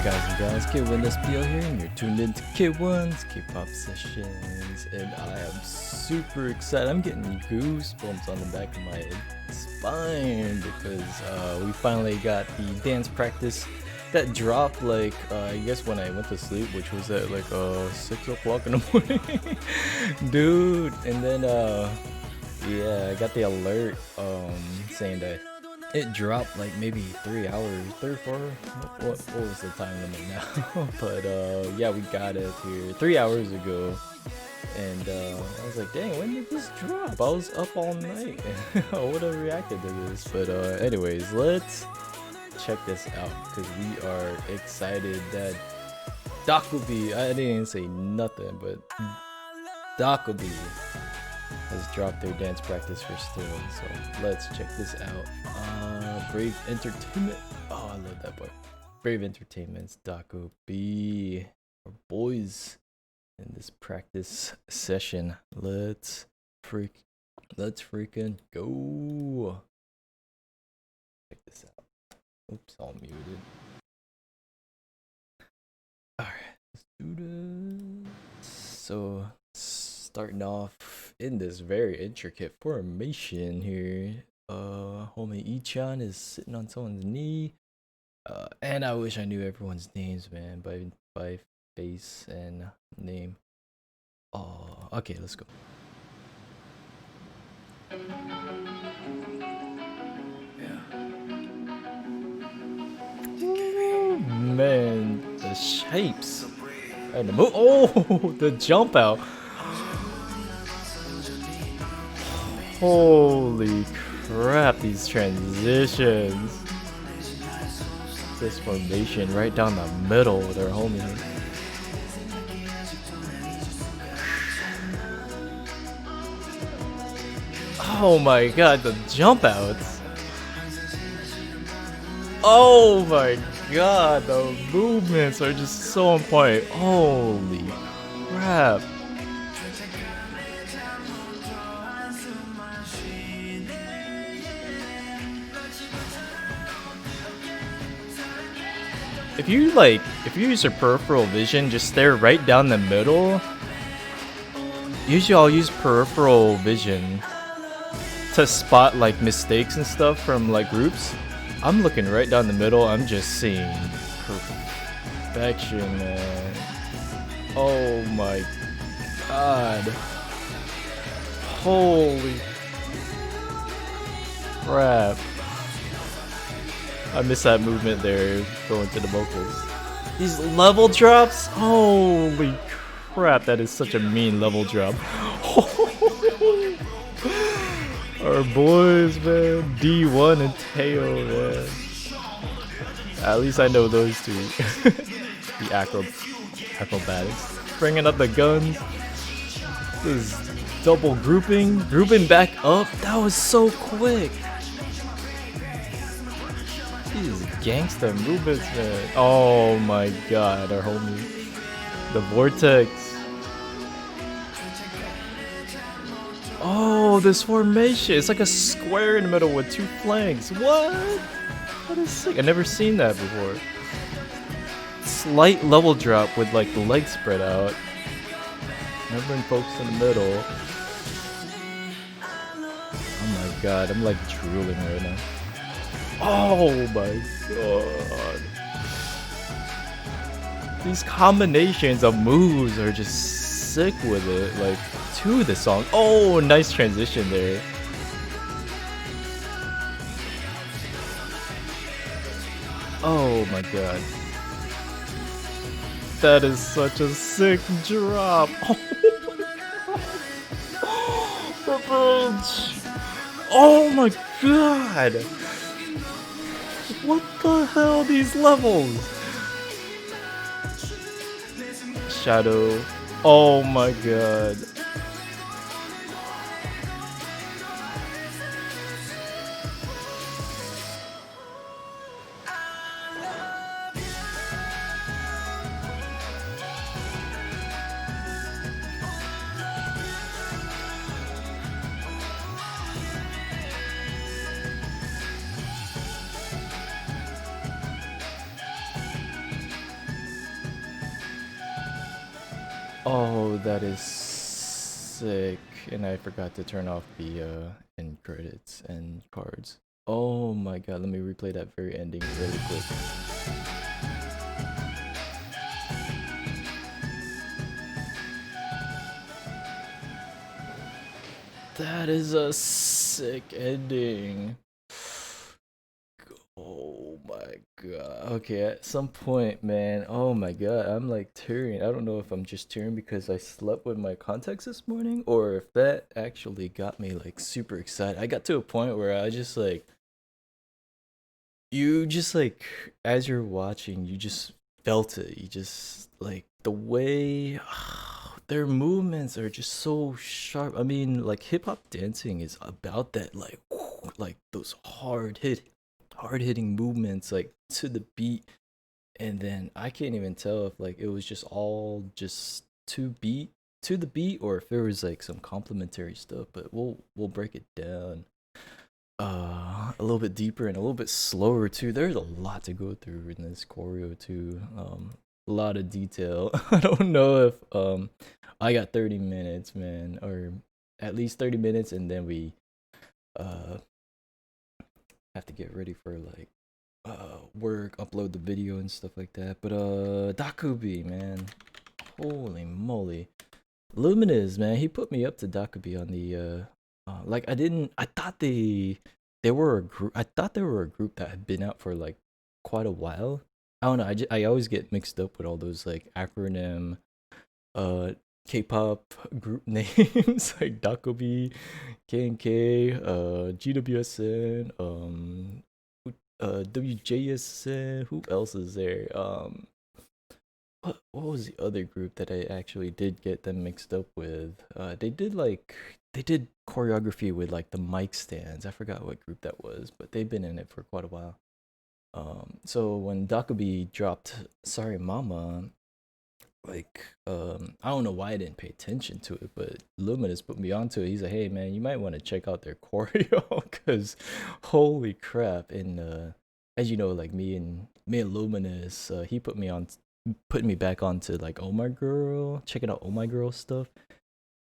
guys and gals, K1SPL here, and you're tuned into K1's K-pop sessions, and I am super excited. I'm getting goosebumps on the back of my spine because we finally got the dance practice that dropped like I guess when I went to sleep, which was at like 6 o'clock in the morning, dude. And then yeah, I got the alert saying that it dropped like maybe 3 hours, 3 or 4. What was the time limit now? But yeah, we got it here 3 hours ago, and I was like, dang, when did this drop? I was up all night. I would have reacted to this, but anyways, let's check this out because we are excited that DKB, I didn't say nothing, but DKB has dropped their dance practice for Still. So let's check this out. Brave Entertainment. Oh, I love that boy. Brave Entertainment's DKB, our boys in this practice session. Let's freaking go. Check this out. Oops, all muted. Alright, let's do this. So starting off in this very intricate formation here. Homie Ichan is sitting on someone's knee. And I wish I knew everyone's names, man, by face and name. Oh, okay, let's go. Ooh, man, the shapes and the move. Oh, the jump out. Holy crap, these transitions. This formation right down the middle with our homie. Oh my god, the jump outs. Oh my god, the movements are just so on point. Holy crap. If you use your peripheral vision, just stare right down the middle. Usually I'll use peripheral vision to spot like mistakes and stuff from like groups. I'm looking right down the middle, I'm just seeing perfection, man. Oh my god. Holy crap. I missed that movement there, going to the vocals. These level drops? Holy crap, that is such a mean level drop. Our boys, man. D1 and Teo, man. At least I know those two. The acrobatics. Bringing up the guns. This double grouping back up. That was so quick. These gangsta movements, man. Oh my god, our homie. The vortex. Oh, this formation. It's like a square in the middle with 2 flanks. What? That is sick. I've never seen that before. Slight level drop with like the legs spread out. Everyone focused in the middle. Oh my god, I'm like drooling right now. Oh my god. These combinations of moves are just sick with it, like to the song. Oh, nice transition there. Oh my god. That is such a sick drop. Oh my god. The bridge. Oh my god. What the hell, these levels? Shadow. Oh my god. Oh, that is sick. And I forgot to turn off the end credits and cards. Oh my god, let me replay that very ending really quick. That is a sick ending. Oh my god. Okay, at some point, man. Oh my god, I'm like tearing. I don't know if I'm just tearing because I slept with my contacts this morning or if that actually got me like super excited. I got to a point where I just like you just like as you're watching, you just felt it. You just like the way their movements are just so sharp. I mean, like hip hop dancing is about that like those hard hitting movements like to the beat, and then I can't even tell if like it was just all just to the beat or if there was like some complementary stuff, but we'll break it down a little bit deeper and a little bit slower too. There's a lot to go through in this choreo too. A lot of detail. I don't know if I got 30 minutes, man, or at least 30 minutes, and then we uh have to get ready for like work, upload the video and stuff like that. But Dakubi, man, holy moly, Luminous, man, he put me up to Dakubi on the like I thought they were a group. I thought they were a group that had been out for like quite a while. I don't know. I always get mixed up with all those like acronym uh K-pop group names like Dakobi, K&K, GWSN, WJSN. Who else is there? What was the other group that I actually did get them mixed up with? They did choreography with like the mic stands. I forgot what group that was, but they've been in it for quite a while. So when Dakabi dropped Sorry Mama, like I don't know why I didn't pay attention to it, but Luminous put me onto it. He's like, hey man, you might want to check out their choreo because holy crap. And as you know, like me and Luminous, he put me back onto like Oh My Girl, checking out Oh My Girl stuff.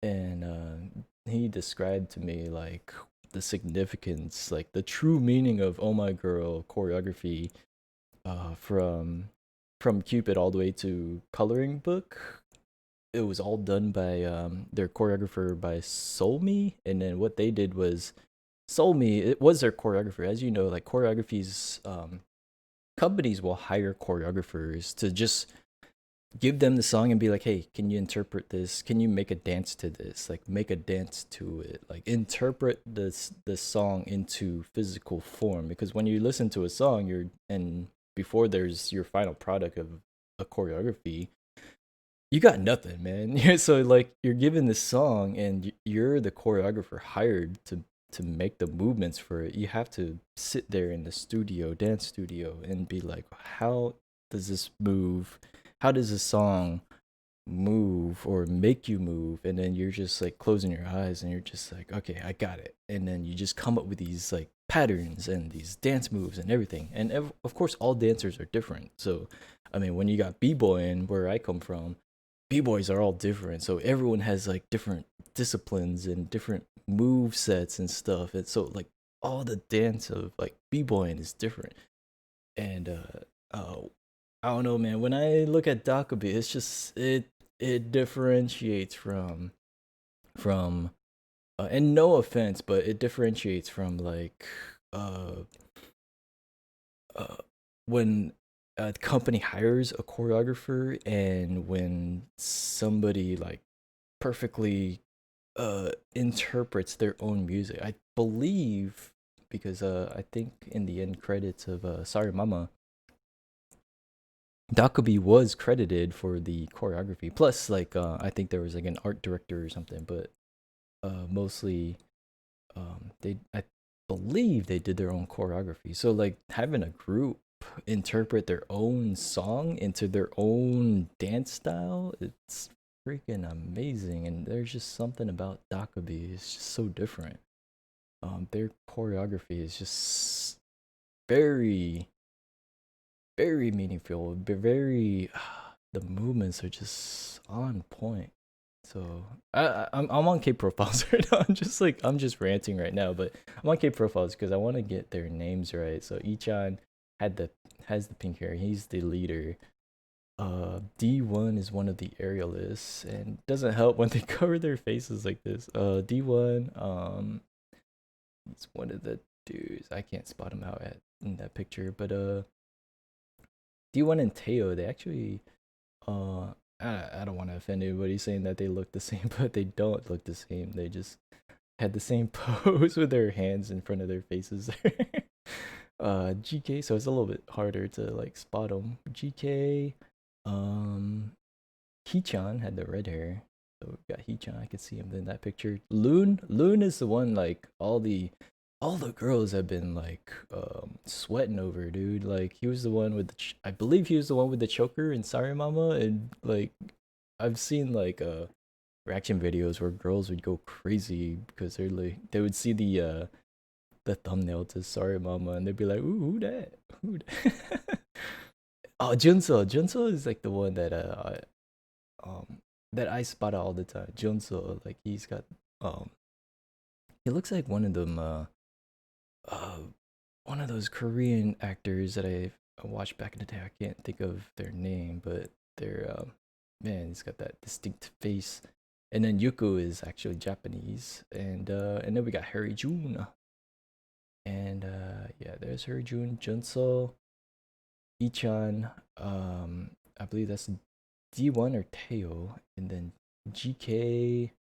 And he described to me like the significance, like the true meaning of Oh My Girl choreography uh, from from Cupid all the way to Coloring Book. It was all done by their choreographer by Solmi, and then what they did was Solmi. It was their choreographer, as you know. Like choreographies, companies will hire choreographers to just give them the song and be like, hey, can you interpret this? Can you make a dance to this? Like make a dance to it. Like interpret this song into physical form. Because when you listen to a song, and before there's your final product of a choreography, you got nothing, man. So like you're given this song and you're the choreographer hired to make the movements for it. You have to sit there in the studio, dance studio, and be like, how does this move? How does a song move or make you move? And then you're just like closing your eyes and you're just like, okay, I got it. And then you just come up with these like patterns and these dance moves and everything. And of course, all dancers are different. So, I mean, when you got b-boying, where I come from, b-boys are all different. So everyone has like different disciplines and different move sets and stuff. And so like all the dance of like b-boying is different. And I don't know, man. When I look at Dakabi, it's just it differentiates from and no offense, but it differentiates from like uh uh when a company hires a choreographer and when somebody like perfectly interprets their own music. I believe because I think in the end credits of Sorry Mama, Dakabi was credited for the choreography. Plus, like I think there was like an art director or something, but mostly they I believe they did their own choreography. So like having a group interpret their own song into their own dance style, it's freaking amazing. And there's just something about Dakabi. It's just so different. Their choreography is just very very meaningful. Very the movements are just on point. So I'm on KProfiles right now. I'm just ranting right now, but I'm on KProfiles because I want to get their names right. So Ichan has the pink hair. He's the leader. D1 is one of the aerialists, and doesn't help when they cover their faces like this. D1 he's one of the dudes. I can't spot him out in that picture, but D1 and Teo, they actually I don't want to offend anybody saying that they look the same, but they don't look the same. They just had the same pose with their hands in front of their faces. GK, so it's a little bit harder to like spot them. GK, Hichan had the red hair, so we got Hichan. I could see him in that picture. Loon is the one like all the girls have been like sweating over, dude. Like he was the one with I believe he was the one with the choker in Sorry Mama, and like I've seen like reaction videos where girls would go crazy because they're like they would see the thumbnail to Sorry Mama and they'd be like, ooh, who that? Who that? Oh, Junso is like the one that I spot all the time. Junso, like he's got he looks like one of them one of those Korean actors that I watched back in the day. I can't think of their name, but they're man, he's got that distinct face. And then Yuko is actually Japanese, and then we got Harry Jun, and yeah, there's Harry Jun, Junso, Ichan, I believe that's D1 or Teo, and then GK.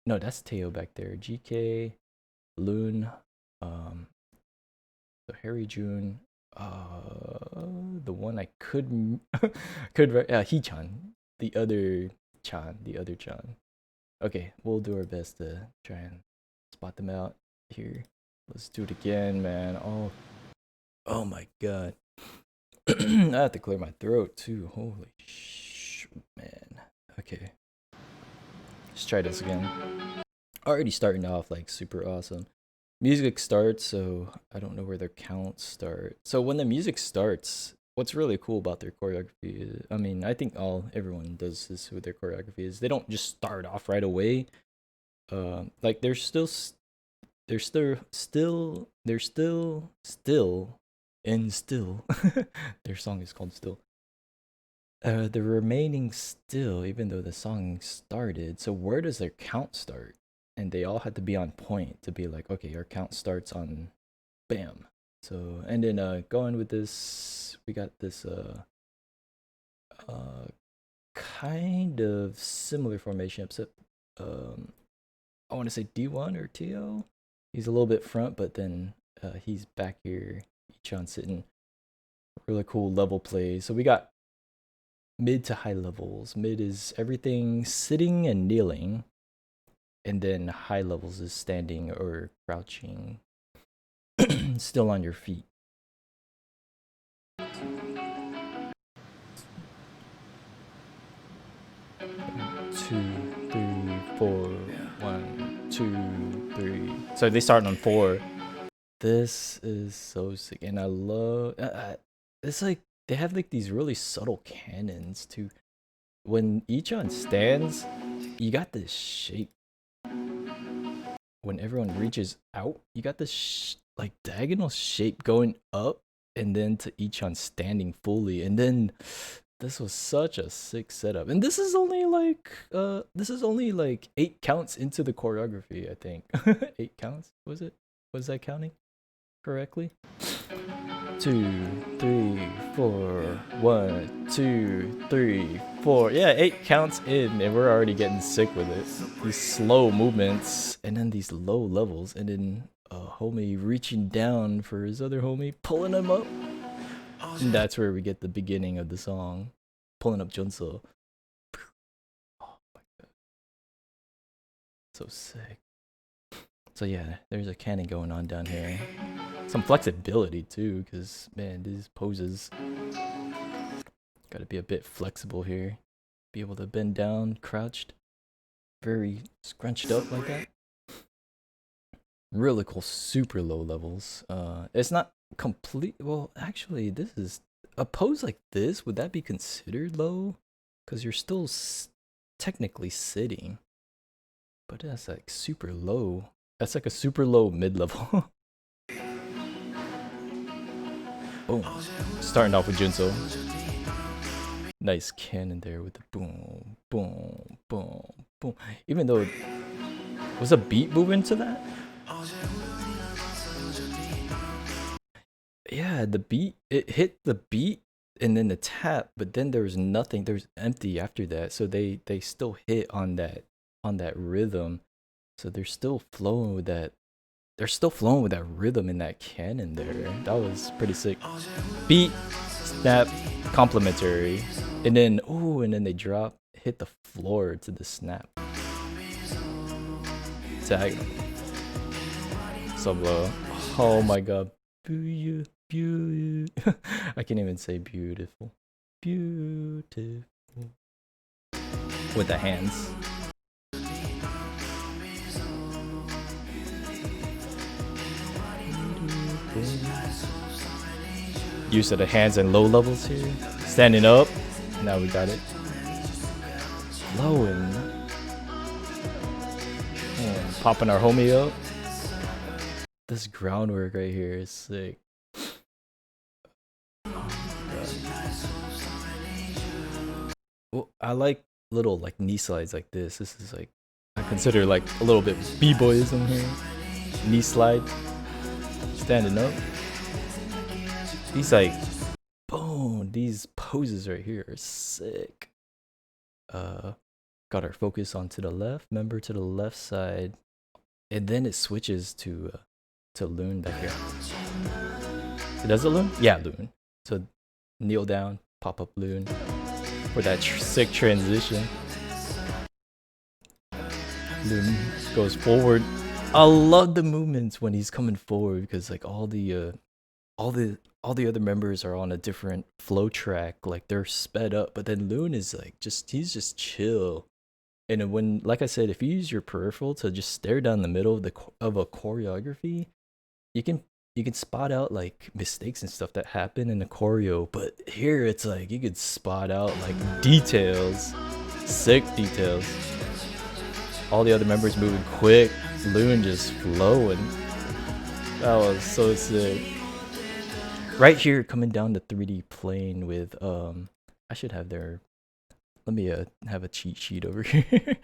No, that's Teo back there. GK, Loon, so Harry Jun, the one I could Hee-chan, the other Chan. Okay, we'll do our best to try and spot them out here. Let's do it again, man. Oh my god. I have to clear my throat too. Holy man. Okay. Let's try this again. Already starting off like super awesome. Music starts, so I don't know where their counts start. So when the music starts, what's really cool about their choreography is, I mean, I think everyone does this with their choreography, is they don't just start off right away. Like they're still and still their song is called Still. The remaining still, even though the song started. So where does their count start? And they all had to be on point to be like, okay, our count starts on bam. So and then going with this, we got this kind of similar formation, except I want to say D1 or TO. He's a little bit front, but then he's back here. Ichan sitting. Really cool level play. So we got mid to high levels. Mid is everything sitting and kneeling, and then high levels is standing or crouching, still on your feet. 2, 3, 4. 1, 2, 3. So they start on 4. This is so sick, and I love. It's like they have like these really subtle cannons too. When Ichan stands, you got this shape. When everyone reaches out, you got this like diagonal shape going up, and then to Ichan standing fully, and then this was such a sick setup. And this is only like 8 counts into the choreography, I think. 8 counts, was it? Was that counting correctly? 2, 3, 4. 1, 2, 3, 4. Yeah, 8 counts in, and we're already getting sick with it. These slow movements, and then these low levels, and then a homie reaching down for his other homie, pulling him up. And that's where we get the beginning of the song, pulling up Junso. Oh my god, so sick. So yeah, there's a cannon going on down here. Some flexibility too, because man, these poses gotta be a bit flexible here. Be able to bend down, crouched, very scrunched up like that. Really cool, super low levels. It's not complete. Well, actually, this is a pose like this. Would that be considered low? Because you're still technically sitting. but that's like super low. That's like a super low mid-level. Boom. Starting off with Junso. Nice cannon there with the boom, boom, boom, boom. Even though was a beat moving to that? Yeah, the beat, it hit the beat and then the tap, but then there was nothing. There was empty after that. So they still hit on that rhythm. So they're still flowing with that. They're still flowing with that rhythm in that cannon there. That was pretty sick. Beat, snap, complementary, and then they drop, hit the floor to the snap. Tag. Sub low. Oh my god. Beautiful. I can't even say beautiful. Beautiful. With the hands. Use of the hands and low levels here. Standing up. Now we got it. Flowing. Popping our homie up. This groundwork right here is sick. Well, I like little like knee slides like this. This is like, I consider like a little bit b-boyism here. Knee slide. Standing up. These like, boom, these poses right here are sick. Got our focus onto the left, member to the left side, and then it switches to Loon back here. So does it Loon? Yeah, Loon. So kneel down, pop up Loon for that sick transition. Loon goes forward. I love the movements when he's coming forward because like all the other members are on a different flow track, like they're sped up, but then Loon is like he's just chill. And when, like I said, if you use your peripheral to just stare down the middle of a choreography, you can spot out like mistakes and stuff that happen in the choreo. But here it's like you could spot out like details, sick details. All the other members moving quick, Loon just flowing. That was so sick. Right here, coming down the 3D plane with I should have their. Let me have a cheat sheet over here.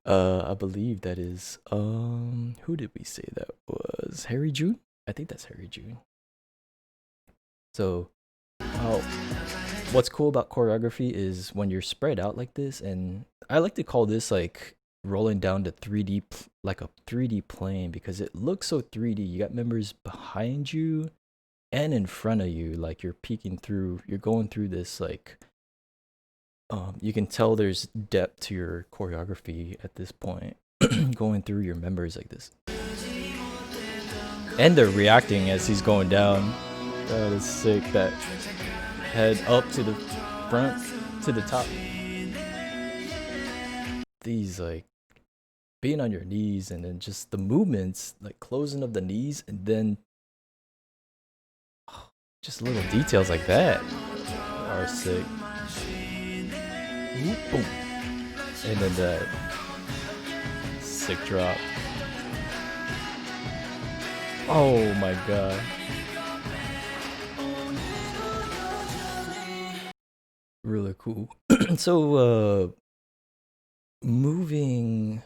I believe that is who did we say that was? Harry June? I think that's Harry June. So what's cool about choreography is when you're spread out like this, and I like to call this like rolling down to 3D, like a 3D plane, because it looks so 3D. You got members behind you and in front of you, like you're peeking through, you're going through this like you can tell there's depth to your choreography at this point. Going through your members like this, and they're reacting as he's going down. That is sick. That head up to the front, to the top. These like being on your knees, and then just the movements, like closing of the knees, and then just little details like that are sick. Boom. And then that sick drop. Oh my god. Really cool. So moving,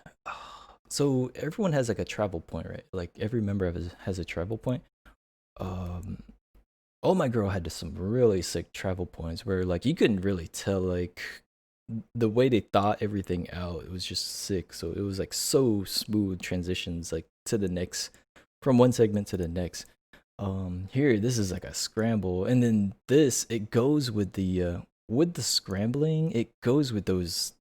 so everyone has like a travel point, right? Like every member has a travel point. Oh my girl had some really sick travel points where like you couldn't really tell like the way they thought everything out. It was just sick. So it was like so smooth transitions like to the next, from one segment to the next. Here this is like a scramble, and then this, it goes with the scrambling, it goes with those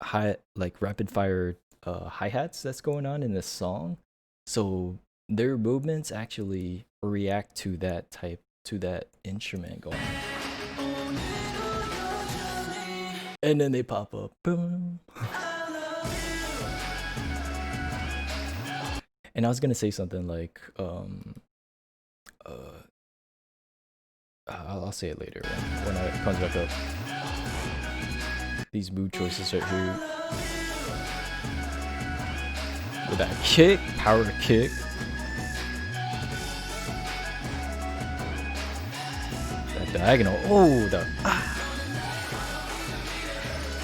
high like rapid fire hi-hats that's going on in the song. So their movements actually react to that instrument going on. And then they pop up. Boom. And I was gonna say something like, I'll say it later when it comes back up. These mood choices right here. with that kick, power kick. That diagonal. Oh,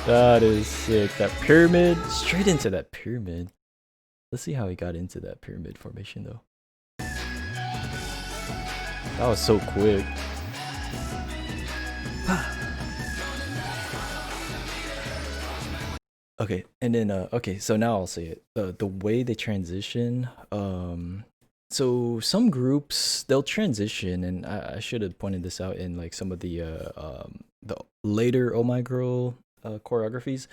that is sick. That pyramid, straight into that pyramid. Let's see how he got into that pyramid formation though. That was so quick. Okay, and then okay, so now I'll say it. The way they transition, so some groups they'll transition, and I should have pointed this out in like some of the later Oh My Girl choreographies.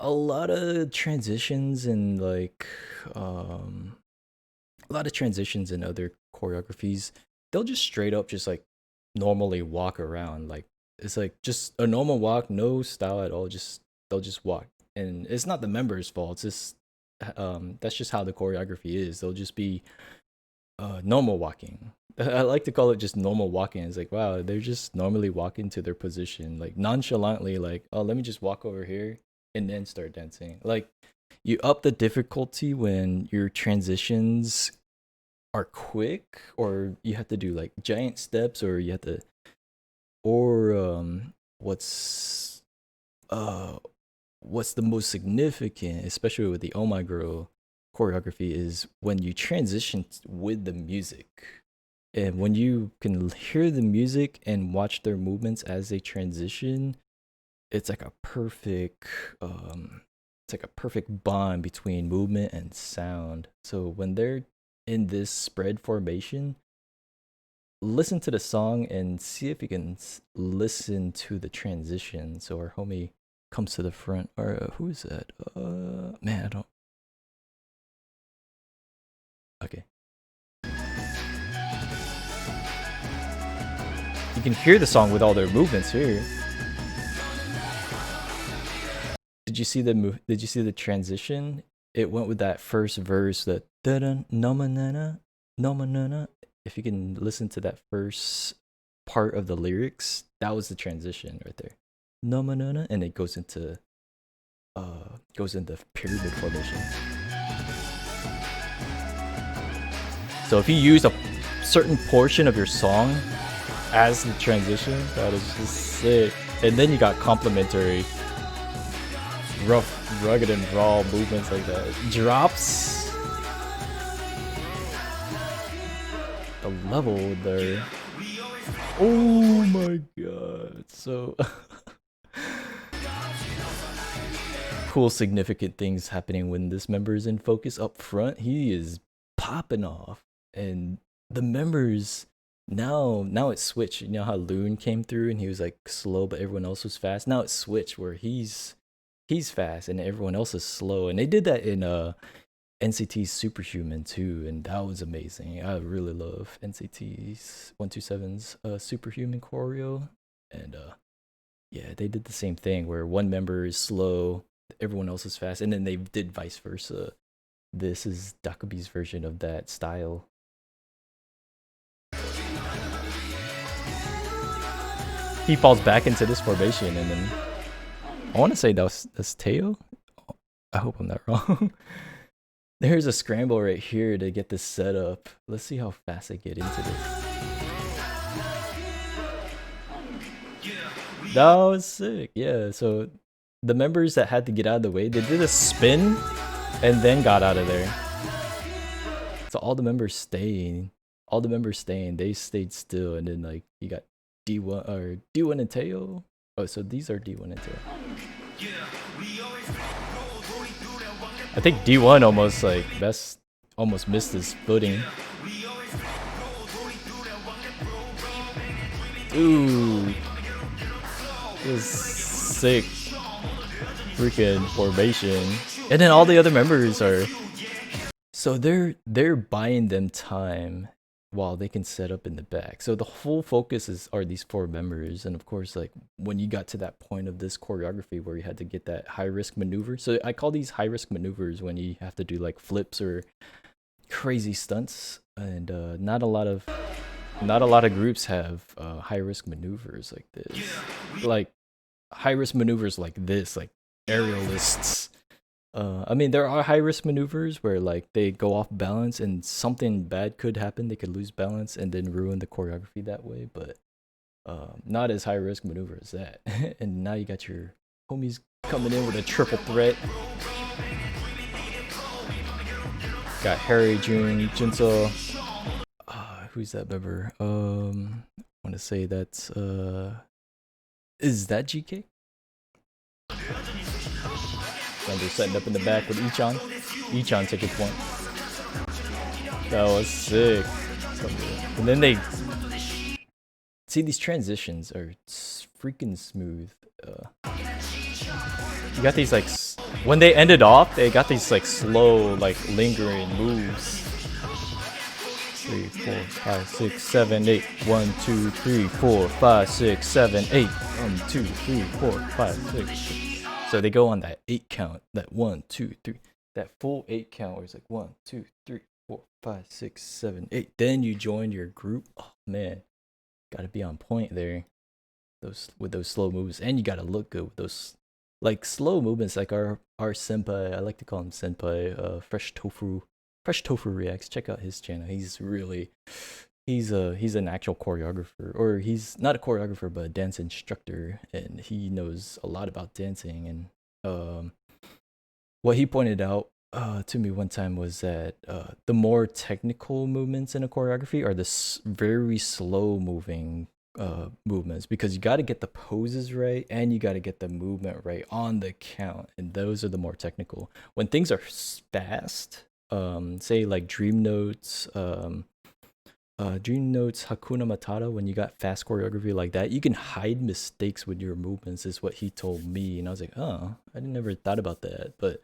A lot of transitions and like a lot of transitions in other choreographies, they'll just straight up just like normally walk around, like it's like just a normal walk, no style at all, just they'll just walk. And it's not the members' fault, it's just that's just how the choreography is. They'll just be normal walking. I like to call it just normal walking. It's like, wow, they're just normally walking to their position, like nonchalantly, like, oh, let me just walk over here and then start dancing. Like, you up the difficulty when your transitions are quick, or you have to do like giant steps, or you have to, or what's the most significant, especially with the Oh My Girl choreography, is when you transition with the music. And when you can hear the music and watch their movements as they transition, it's like a perfect bond between movement and sound. So when they're in this spread formation, listen to the song and see if you can listen to the transition. So our homie comes to the front, or who is that? Man, I don't. Okay. You can hear the song with all their movements here. Did you see the transition? It went with that first verse, that da-dun, no-ma-na-na, no-ma-na-na. If you can listen to that first part of the lyrics, that was the transition right there. No-ma-na-na, and it goes into pyramid formation. So if you use a certain portion of your song as the transition, that is just sick. And then you got complementary rough, rugged, and raw movements like that. Drops. The level there. Oh my god. So cool, significant things happening when this member is in focus. Up front, he is popping off. And the members, now it switched. You know how Loon came through and he was like slow, but everyone else was fast? Now it switched where he's fast and everyone else is slow. And they did that in NCT's Superhuman too, and that was amazing. I really love NCT's 127's Superhuman choreo. And yeah, they did the same thing where one member is slow, everyone else is fast, and then they did vice versa. This is DKB's version of that style. He falls back into this formation, and then I want to say that's Teo. I hope I'm not wrong. There's a scramble right here to get this set up. Let's see how fast I get into this. That was sick. Yeah, so the members that had to get out of the way, they did a spin and then got out of there. So all the members staying, they stayed still, and then like you got D1 and Teo. Oh, so these are D1 and Teo. I think D1 almost missed his footing. Ooh, this is sick freaking formation. And then all the other members are, so they're buying them time while they can set up in the back. So the whole focus are these four members. And of course, like when you got to that point of this choreography where you had to get that high risk maneuver. So I call these high risk maneuvers when you have to do like flips or crazy stunts. And not a lot of groups have high risk maneuvers like this. Like high risk maneuvers like this, like aerialists. I mean, there are high risk maneuvers where like they go off balance and something bad could happen. They could lose balance and then ruin the choreography that way. But not as high risk maneuver as that. And now you got your homies coming in with a triple threat. Got Harry, Jun, Jinso. Who's that member? I want to say that's is that GK? And they're setting up in the back with Ichan. Ichan took a point. That was sick. And then they see these transitions are freaking smooth. You got these like when they ended off, they got these like slow, like lingering moves. 3, 4, 5, 6, 7, 8. 1, 2, 3, 4, 5, 6, 7, 8. 1, 2, 3, 4, 5, 6. So they go on that 8 count, that 1, 2, 3, that full 8 count where it's like 1, 2, 3, 4, 5, 6, 7, 8. Then you join your group. Oh man, gotta be on point there. With those slow moves, and you gotta look good with those like slow movements. Like our senpai, I like to call him senpai. Fresh Tofu Reacts. Check out his channel. He's an actual choreographer, or he's not a choreographer but a dance instructor, and he knows a lot about dancing. And what he pointed out to me one time was that the more technical movements in a choreography are the very slow moving movements, because you got to get the poses right and you got to get the movement right on the count, and those are the more technical. When things are fast, say like Dream Notes, Hakuna Matata, when you got fast choreography like that, you can hide mistakes with your movements, is what he told me. And I was like, oh, I never thought about that. But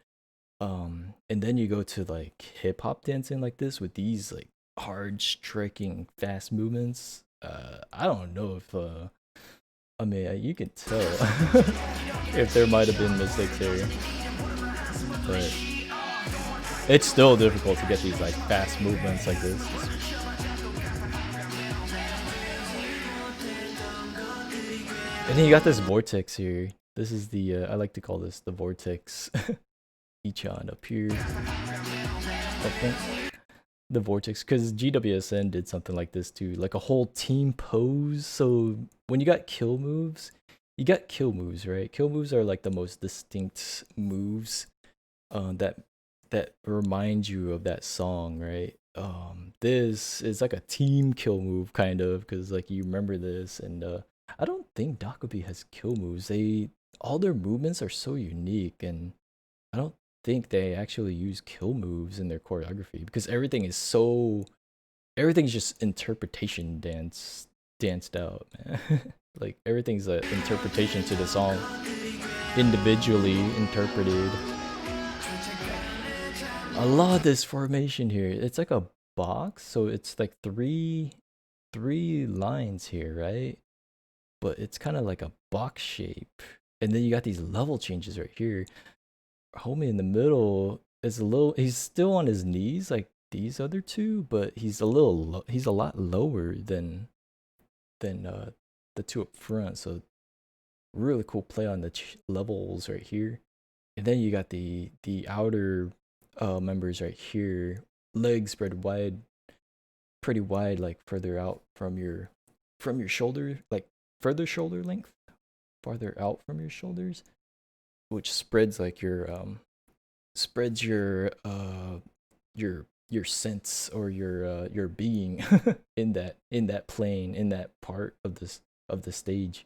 and then you go to like hip hop dancing like this with these like hard striking fast movements. I don't know if I mean, you can tell if there might have been mistakes there, but it's still difficult to get these like fast movements like this. And then you got this vortex here. This is the I like to call this the vortex. Ichan up here, up front. The vortex, because GWSN did something like this too, like a whole team pose. So when you got kill moves, right? Kill moves are like the most distinct moves that remind you of that song, right? This is like a team kill move kind of, because like you remember this. And I don't think DKB has kill moves. All their movements are so unique, and I don't think they actually use kill moves in their choreography, because everything's just interpretation danced out, man. Like everything's an interpretation to the song, individually interpreted. I love this formation here. It's like a box, so it's like three lines here, right? But it's kind of like a box shape, and then you got these level changes right here. Homie in the middle is he's still on his knees like these other two, but he's a lot lower than the two up front. So really cool play on the levels right here. And then you got the outer members right here, legs spread wide, pretty wide, like further out from your shoulder, like further shoulder length, farther out from your shoulders, which spreads like your sense, or your being in that plane, in that part of the stage.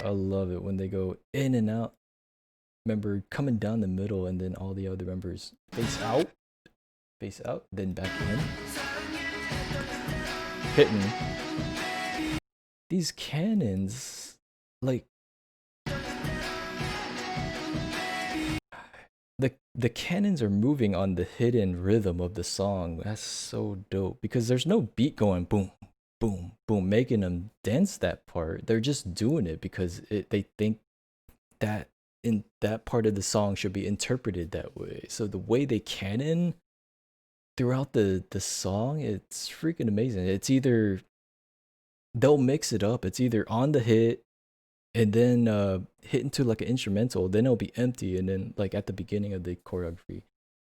I love it when they go in and out. Remember, coming down the middle, and then all the other members face out, then back in. Hitting these cannons, like the cannons are moving on the hidden rhythm of the song. That's so dope, because there's no beat going boom boom boom making them dance that part. They're just doing it because they think that in that part of the song should be interpreted that way. So the way they cannon throughout the song, it's freaking amazing. It's either they'll mix it up. It's either on the hit and then hit into like an instrumental, then it'll be empty, and then like at the beginning of the choreography,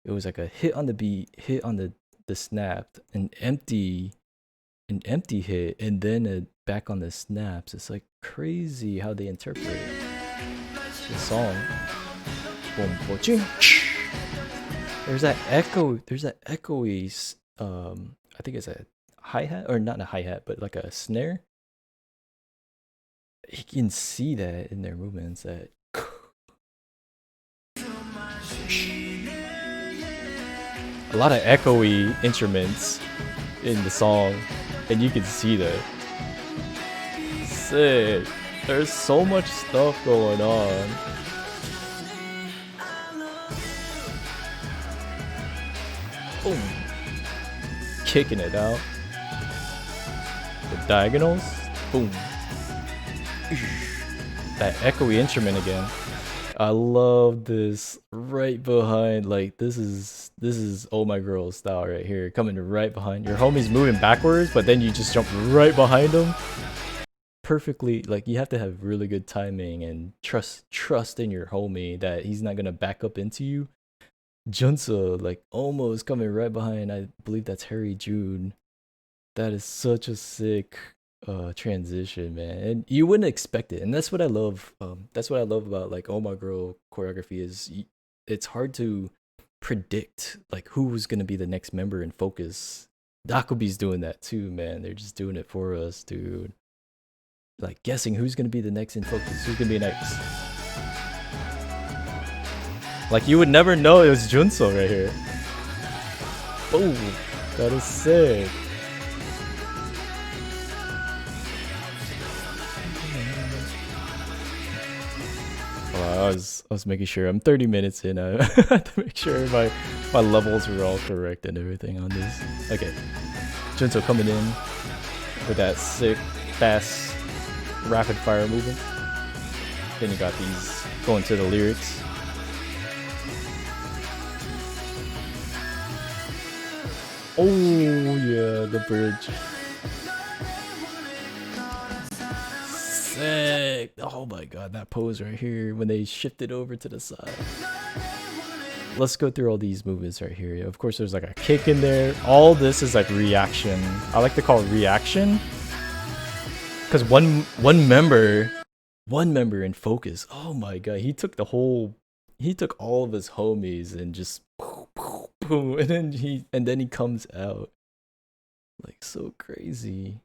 it was like a hit on the beat, hit on the snap, an empty hit, and then a back on the snaps. It's like crazy how they interpret the song. Boom, boom, ching. There's that echoey I think it's a hi-hat, or not a hi-hat, but like a snare. You can see that in their movements, that a lot of echoey instruments in the song, and you can see that. Sick. There's so much stuff going on. Boom. Kicking it out. The diagonals. Boom. That echoey instrument again. I love this right behind. Like this is Oh My Girl style right here. Coming right behind. Your homie's moving backwards, but then you just jump right behind him. Perfectly, like you have to have really good timing and trust in your homie that he's not gonna back up into you. Junsa, like almost coming right behind. I believe that's Harry June. That is such a sick transition, man. And you wouldn't expect it. And that's what I love. That's what I love about like Oh My Girl choreography is it's hard to predict like who's gonna be the next member in Focus. Dakobi's doing that too, man. They're just doing it for us, dude. Like guessing who's gonna be the next in Focus, who's gonna be next. Like you would never know it was Junso right here. Oh, that is sick. Oh, I was making sure. I'm 30 minutes in. I had to make sure my levels were all correct and everything on this. Okay, Junso coming in with that sick, fast, rapid fire movement. Then you got these going to the lyrics. Oh yeah, the bridge. Sick. Oh my god, that pose right here when they shift it over to the side. Let's go through all these movements right here. Of course, there's like a kick in there. All this is like reaction. I like to call it reaction because one member in Focus. Oh my god, he took all of his homies and just boom, and then he comes out like so crazy.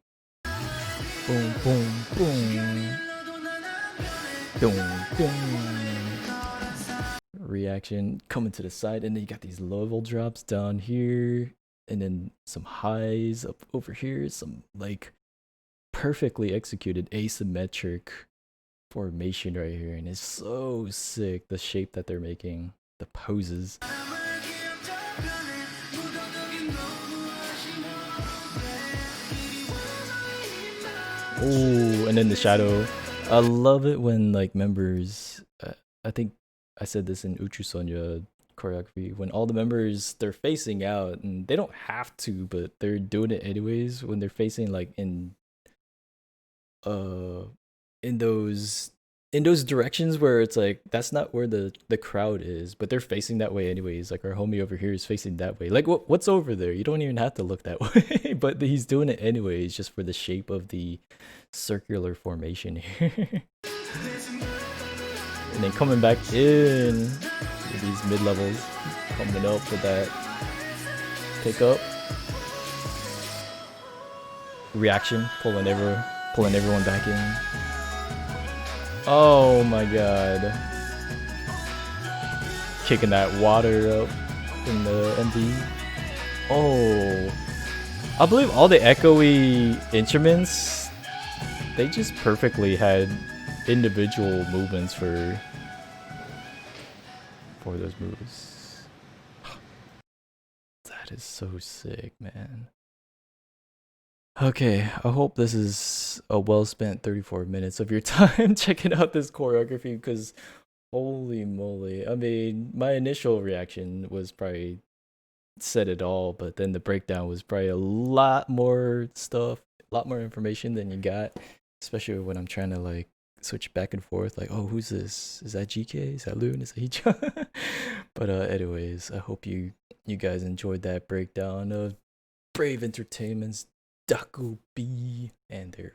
Boom, boom, boom. Boom, boom. Reaction coming to the side, and then you got these level drops down here, and then some highs up over here. Some like perfectly executed asymmetric formation right here, and it's so sick. The shape that they're making, the poses. Oh, and then the shadow. I love it when like members. I think I said this in Uchu Sonya choreography. When all the members they're facing out, and they don't have to, but they're doing it anyways. When they're facing like in those directions where it's like that's not where the crowd is, but they're facing that way anyways. Like our homie over here is facing that way. Like what's over there? You don't even have to look that way, but he's doing it anyways just for the shape of the circular formation here. And then coming back in with these mid levels, coming up with that pickup reaction, pulling everyone back in. Oh my god. Kicking that water up in the MV. Oh. I believe all the echoey instruments, they just perfectly had individual movements for those moves. That is so sick, man. Okay, I hope this is a well spent 34 minutes of your time checking out this choreography, because holy moly. I mean, my initial reaction was probably said it all, but then the breakdown was probably a lot more stuff. lot more information than you got, especially when I'm trying to like switch back and forth. Like, oh, who's this? Is that GK? Is that Loon? Is that Heechun? But anyways, I hope you guys enjoyed that breakdown of Brave Entertainment's DKB and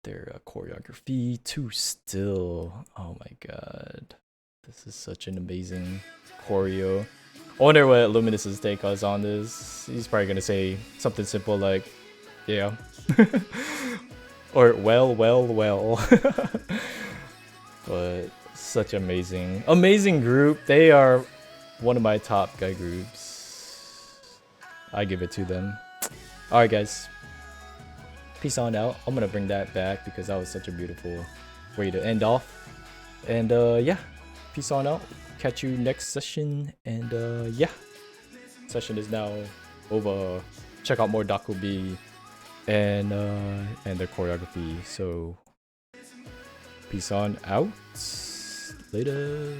their choreography to Still. Oh my god, this is such an amazing choreo. I wonder what Luminous's take is on this. He's probably gonna say something simple like, yeah. Or well. But such amazing group. They are one of my top guy groups. I give it to them. Alright guys, peace on out. I'm gonna bring that back because that was such a beautiful way to end off. And yeah, peace on out. Catch you next session. And yeah, session is now over. Check out more DKB and their choreography. So peace on out. Later.